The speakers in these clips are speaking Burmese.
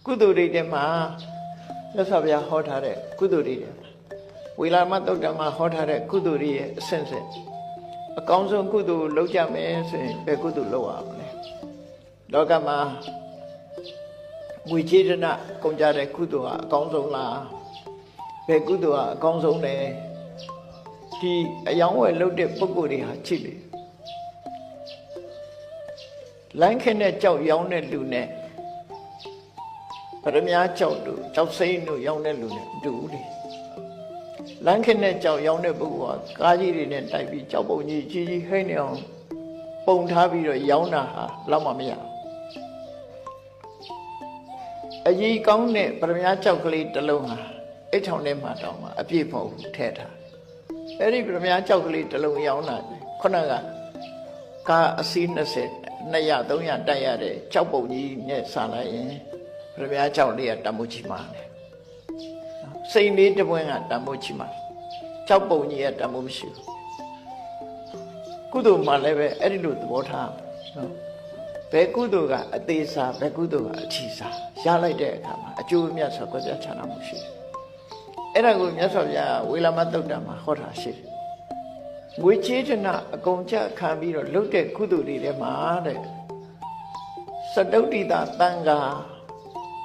ကုသိုလ်တွေထဲမှာမြတ်စွာဘုရားဟောထားတဲ့ကုသိုလ်တွေဝေလာမသုတ်တံမှာဟောထားတဲ့ကုသိုလ်တွေရဲ့အဆင့်ဆင့်အကောင်းဆုံးကုသိုလ်လုပ်ကြမယ်ဆိုရင်ဘယ်ကုသိုလ်လုပ်ရမလဲလောကမှာငွေကြေးဒနာကုန်ကြတဲ့ကုသိုလ်ဟာအကောင်းဆုံးလားဘယ်ကုသိုလ်ဟာအကောင်းဆုံးလဲဒီအယောင်းဝယ်လုပ်တဲ့ပုဂ္ဂိုလ်တွေဟာချစ်တယ်လိုင်းခင်းတဲ့ကြောက်ရောင်းတဲ့လူနဲ့ပရမညာကြောက်တို့ကြောက်စိမ့်တို့ရောင်းတဲ့လူနဲ့အတူတူလေလမ်းခင်းတဲ့ကြောက်ရောင်းတဲ့ပုဂ္ဂိုလ်ကကားကြီးတွေနဲ့တိုက်ပြီးကြောက်ပုံကြီးကြီးကြီးဟိမ့်နေအောင်ပုံထားပြီးတော့ရောင်းတာဟာလောက်မှမရအကြီးကောင်းတဲ့ပရမညာကြောက်ကလေးတစ်လုံးဟာအိတ်ထောင်ထဲမှာတောင်မှအပြည့်ဖို့ထည့်ထားအဲ့ဒီပရမညာကြောက်ကလေးတစ်လုံးရောင်းတာခုနကကားအစီး20 200 300တိုက်ရတဲ့ကြောက်ပုံကြီးနဲ့ဆန်လိုက်ရင်ပရမညာကြောက်လေးကတမိုးကြီးမှာတယ်စိတ်လေးတပွင့်ကတမိုးကြီးမှာကြောက်ပုံကြီးကတမိုးမရှိဘူးကုသိုလ်မှလည်းပဲအဲ့ဒီလိုသဘောထားနော်ဘယ်ကုသိုလ်ကအသေးစားဘယ်ကုသိုလ်ကအထီးစားရလိုက်တဲ့အခါမှာအကျိုးအမြတ်ဆိုကွဲပြားခြားနာမှုရှိတယ်အဲ့ဒါကိုမြတ်စွာဘုရားဝေလာမသုတ်တံမှာဟောတာရှိတယ်ငွေချေးဒနာအကုန်ကြခံပြီးတော့လုပ်တဲ့ကုသိုလ်တွေထဲမှာတဲ့စတုတ္တိတာတန်ခါ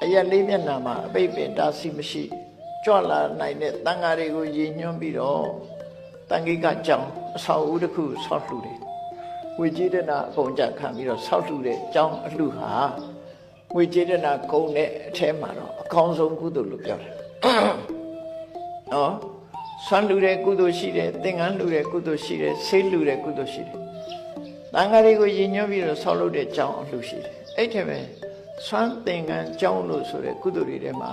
အရက်လေးမျက်နှာမှာအပိတ်ပင်တားဆီးမရှိကြွလာနိုင်တဲ့တန်ခါတွေကိုရည်ညွှန်းပြီးတော့တန်ခိကကြောင်အဆောက်အဦတစ်ခုဆောက်လှူတယ်ငွေကြေးဒနာအကုန်ကြခံပြီးတော့ဆောက်လှူတဲ့ကြောင်အလှူဟာငွေကြေးဒနာကုန်တဲ့အထဲမှာတော့အကောင်းဆုံးကုသိုလ်လို့ပြောတယ်နော်ဆွမ်းလှူတဲ့ကုသိုလ်ရှိတယ်သင်္ကန်းလှူတဲ့ကုသိုလ်ရှိတယ်ဆေးလှူတဲ့ကုသိုလ်ရှိတယ်တန်ခါတွေကိုရည်ညွှန်းပြီးတော့ဆောက်လုပ်တဲ့ကြောင်အလှူရှိတယ်အဲ့ထက်ပဲဆွမ်းသင်္ကန်းကြောင်လို့ဆိုတဲ့ကုသိုလ်တွေထဲမှာ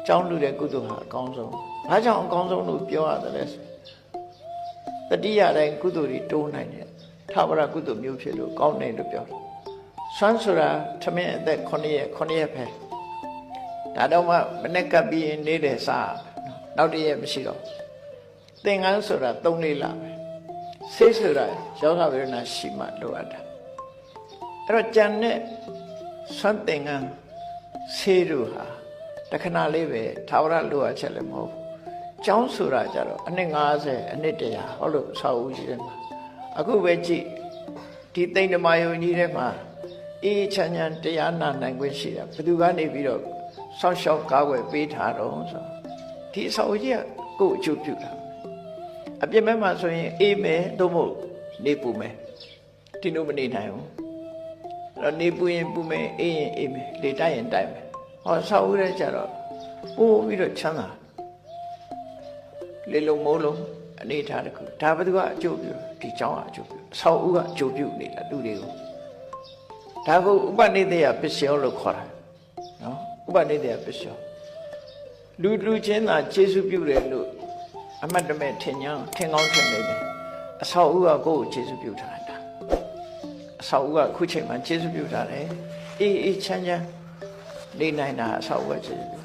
ကြောင်လှူတဲ့ကုသိုလ်ဟာအကောင်းဆုံးဘာကြောင့်အကောင်းဆုံးလို့ပြောရတယ်လဲတတိယတိုင်းကုသိုလ်တွေတိုးနိုင်တယ်ထာဝရကုသိုလ်မျိုးဖြစ်လို့ကောင်းတယ်လို့ပြောတယ်ဆွမ်းဆိုတာထမင်းအသက်9ရက်ပဲဒါတော့မှမနေ့ကပ်ပြီးနေတဲ့စားနောက်တရက်မရှိတော့သင်္ကန်းဆိုတာ3-4လပဲဆေးဆိုတာယောဂဝေဒနာရှိမှလိုအပ်တာအဲ့တော့ကြံတဲ့ဆွမ်းသင်္ကန်းဆေးတို့ဟာတခဏလေးပဲထာဝရလိုအပ်ချက်လည်းမဟုတ်ဘူးကျောင်းဆိုတာကြတော့အနှစ်50အနှစ်100ဟောလို့ဆောက်ဦးကြီးထဲမှာအခုပဲကြည့်ဒီသိမ့်ဓမ္မယုံကြီးထဲမှာအေးချမ်းချမ်းတရားနာနိုင်ခွင့်ရှိတာဘယ်သူကနေပြီးတော့ဆောက်ရှောက်ကားွယ်ပေးထားတော့ဆိုဒီအဆောက်အဦကြီးကကိုယ်အကျိုးပြုတာအပြစ်မဲ့မှာဆိုရင်အေးမယ်သို့မဟုတ်နေပူမယ်ဒီလိုမနေနိုင်ဘူးအဲ့တော့နေပူရင်ပူမယ်အေးရင်အေးမယ်လေတိုက်ရင်တိုက်မယ်ဟောဆောက်ဦးရဲကြတော့ပို့ပြီးတော့ချမ်းသာလေလုံးမိုးလုံးအနေထားတစ်ခုဒါဘယ်သူကအကျိုးပြုဒီเจ้าကအကျိုးပြုဆောက်ဦးကအကျိုးပြုနေတာလူတွေကိုဒါကိုဥပနိဒေယပစ္စယောလို့ခေါ်တာနော်ဥပနိဒေယပစ္စယောလူချင်းသာကျေစုပြုတယ်လို့အမတ်တမဲ့ထင်ကောင်းထင်နေတယ်အဆောက်အဦကကိုယ့်ကိုကျေစုပြုထားတာအဆောက်အဦကခုချိန်မှာကျေစုပြုထားတယ်အေးချမ်းချမ်းနေနိုင်တာအဆောက်အဦကကျေစုပြု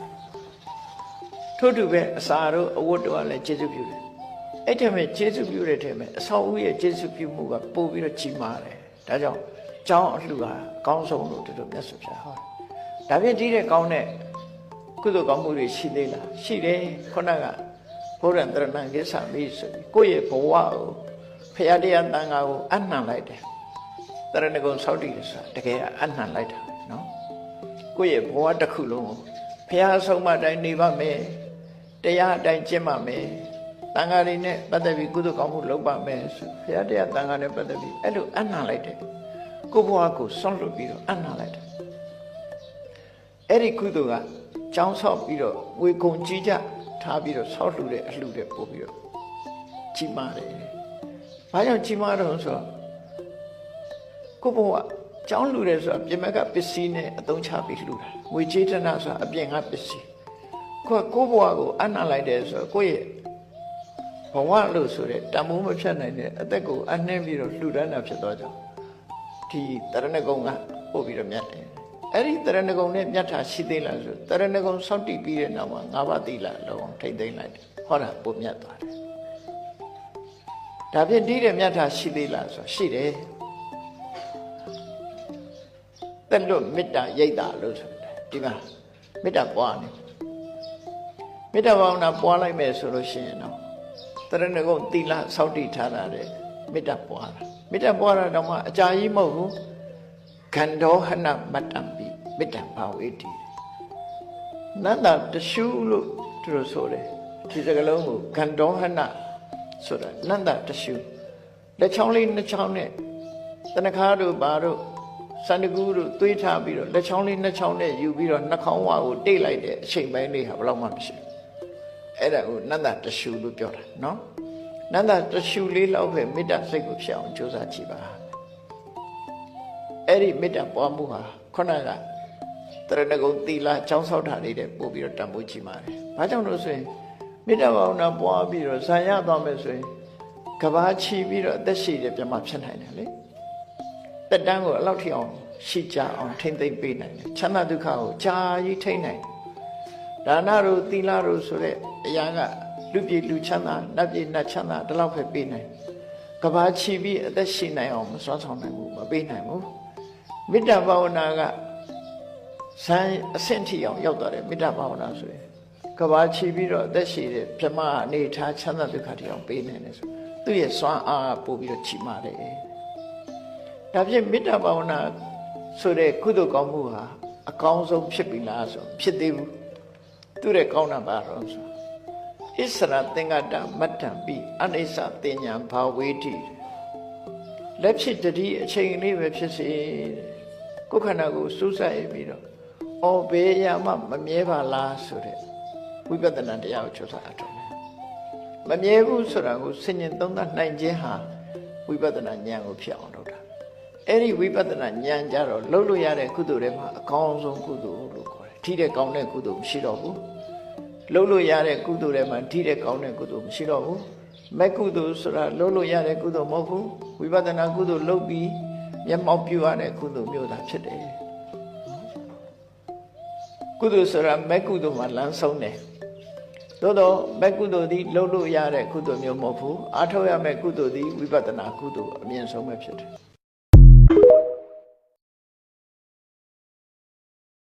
ထို့တူပဲအစာတို့အဝတ်တို့ကလည်းကျေစုပြုတယ်အဲ့ထက်မဲ့ကျေစုပြုတဲ့ထက်မဲ့အဆောက်အဦရဲ့ကျေစုပြုမှုကပို့ပြီးတော့ကြီးမားတယ်ဒါကြောင့်ကျောင်းအလှူဟာအကောင်းဆုံးလို့ဒီလိုမြတ်စွာဘုရားဟောဒါဖြင့်ဒီတဲ့ကောင်းတဲ့ကုသိုလ်ကောင်းမှုတွေရှိသေးလားရှိတယ်ခုနကဘုရားတရဏံကိစ္စမေးဆိုပြီးကိုယ့်ရဲ့ဘဝကိုဖရာတရားတန်ခါကိုအနှံလိုက်တယ်တရဏဂုံဆောက်တည်တယ်ဆိုတာတကယ်အနှံလိုက်တာနော်ကိုယ့်ရဲ့ဘဝတစ်ခုလုံးကိုဖရာဆုံးမတိုင်းနေပါမယ်တရားအတိုင်းကျင့်ပါမယ်တန်ခါတွေနဲ့ပတ်သက်ပြီးကုသိုလ်ကောင်းမှုလုပ်ပါမယ်ဆိုဖရာတရားတန်ခါနဲ့ပတ်သက်ပြီးအဲ့လိုအနှံလိုက်တယ်ကိုယ့်ဘဝကိုဆွန့်လွတ်ပြီးတော့အနှံလိုက်တယ်အဲ့ဒီကုသိုလ်ကကျောင်းဆောက်ပြီးတော့ငွေကုန်ကြီးကြထားပြီးတော့ဆောက်လှူတဲ့အလှူတဲ့ပို့ပြီးတော့ကြီးမားတယ်။ဘာကြောင့်ကြီးမားတော့ဆိုတော့ကိုဘဝကျောင်းလှူတယ်ဆိုတာပြင်မကပစ္စည်းနဲ့အသုံးချပြီးလှူတာငွေကြေးတနာဆိုတာအပြင်ကပစ္စည်းကိုဘဝကိုအနှံ့လိုက်တယ်ဆိုတော့ကိုယ့်ရဲ့ဘဝလို့ဆိုတဲ့တမိုးမဖြတ်နိုင်တဲ့အသက်ကိုအနှင်းပြီးတော့လှူဒန်းတာဖြစ်သွားကြဒီတရဏဂုံကပို့ပြီးတော့မြတ်တယ်အဲ့ဒီတရဏဂုံနဲ့မြတ်တာရှိသေးလားဆိုတရဏဂုံစောင့်တည်ပြီးတဲ့နောက်မှာ၅ပါးသီလလုံးထိမ့်သိမ့်လိုက်တယ်ဟောတာပို့မြတ်သွားတယ်ဒါဖြင့်ဒီတဲ့မြတ်တာရှိသေးလားဆိုရှိတယ်သက်လွတ်မေတ္တာရိပ်တာလို့ဆိုတယ် ဒီမှာမေတ္တာပွားနေမေတ္တာဘာဝနာပွားလိုက်မယ်ဆိုလို့ရှိရင်တော့တရဏဂုံသီလစောင့်တည်ထားတာတဲ့မေတ္တာပွားတာမေတ္တာပွားတာတော့မှအကြာကြီးမဟုတ်ဘူးခန္ဓောဟနမတ္တံပိမေတ္တာဘာဝေတိနန္ဒတရှုလို့သူတို့ဆိုတယ်ဒီစကားလုံးကိုခန္ဓောဟနဆိုတာနန္ဒတရှုလက်ချောင်းလေးနှစ်ချောင်းနဲ့တဏ္ဍခါတို့ဘာတို့စန္ဒကူတို့သွေးထားပြီးတော့လက်ချောင်းလေးနှစ်ချောင်းနဲ့ယူပြီးတော့နှာခေါင်းဝါကိုတိတ်လိုက်တဲ့အချိန်ပိုင်းလေးဟာဘယ်တော့မှမရှိဘူးအဲ့ဒါကိုနန္ဒတရှုလို့ပြောတာနော်နန္ဒတရှုလေးလောက်ပဲမေတ္တာစိတ်ကိုဖြစ်အောင်ကြိုးစားကြည့်ပါအဲ့ဒီမေတ္တာပွားမှုဟာခုနကတရဏဂုံသီလចောင်းဆောက်တာလေးတဲ့ပို့ပြီးတော့တန်ဖိုးကြည့်ပါတယ်ဘာကြောင့်လို့ဆိုရင်မေတ္တာဘာဝနာပွားပြီးတော့ဇာရသွားမယ်ဆိုရင်ကဘာချီပြီးတော့အသက်ရှိတဲ့ပြမဖြစ်နိုင်တယ်လေတက်တန်းကိုအလောက်ထိအောင်ရှိကြအောင်ထိမ့်သိမ့်ပေးနိုင်တယ်ချမ်းသာဒုက္ခကိုကြာကြီးထိမ့်နိုင်ဒါနတို့သီလတို့ဆိုတဲ့အရာကလူပြေလူချမ်းသာနတ်ပြေနတ်ချမ်းသာဒီလောက်ပဲပေးနိုင်ကဘာချီပြီးအသက်ရှိနိုင်အောင်မစွမ်းဆောင်နိုင်ဘူးမပေးနိုင်ဘူးမေတ္တာဘာဝနာကဇန်အဆင့်ထိအောင်ရောက်သွားတယ်မေတ္တာဘာဝနာဆိုရင်ကဘာချီပြီးတော့အသက်ရှိတဲ့ပြမအနေထားချမ်းသာဒုက္ခတွေအောင်ပေးနိုင်တယ်ဆိုသူ့ရဲ့စွမ်းအားပို့ပြီးတော့ချီမာတယ်ဒါဖြင့်မေတ္တာဘာဝနာဆိုတဲ့ကုသိုလ်ကောင်းမှုဟာအကောင်းဆုံးဖြစ်ပြီလားဆိုဖြစ်သေးဘူးသူ့ရဲ့ကောင်းတာပါတော့ဆိုဣစရသင်္ကတမတ္တံပိအနိစ္စတင်ညာဘာဝေတိလက်ဖြစ်တတိအချိန်လေးပဲဖြစ်စေကိုယ်ခန္ဓာကိုစူးစိုက်ပြီးတော့အော်ဘေးရမှမမြဲပါလားဆိုတဲ့ဝိပဿနာတရားကိုကြိုးစားအထောက်မမြဲဘူးဆိုတာကိုဆင်ញင်သုံးသပ်နိုင်ခြင်းဟာဝိပဿနာဉာဏ်ကိုဖြစ်အောင်လုပ်တာအဲ့ဒီဝိပဿနာဉာဏ်ကြတော့လှုပ်လို့ရတဲ့ကုသိုလ်တွေမှာအကောင်းဆုံးကုသိုလ်လို့ခေါ်တယ်ထိတဲ့ကောင်းတဲ့ကုသိုလ်မရှိတော့ဘူးလှုပ်လို့ရတဲ့ကုသိုလ်တွေမှာထိတဲ့ကောင်းတဲ့ကုသိုလ်မရှိတော့ဘူးမဲ့ကုသိုလ်ဆိုတာလှုပ်လို့ရတဲ့ကုသိုလ်မဟုတ်ဘူးဝိပဿနာကုသိုလ်လုပ်ပြီးမျက်မှောက်ပြုရတဲ့ကုသိုလ်မျိုးသာဖြစ်တယ်ကုသိုလ်ဆိုတာမဲ့ကုသိုလ်မှာလမ်းဆုံးတယ်သို့တော့မဲ့ကုသိုလ်သည်လှုပ်လို့ရတဲ့ကုသိုလ်မျိုးမဟုတ်ဘူးအားထုတ်ရမယ့်ကုသိုလ်သည်ဝိပဿနာကုသိုလ်အမြင့်ဆုံးပဲဖြစ်တယ်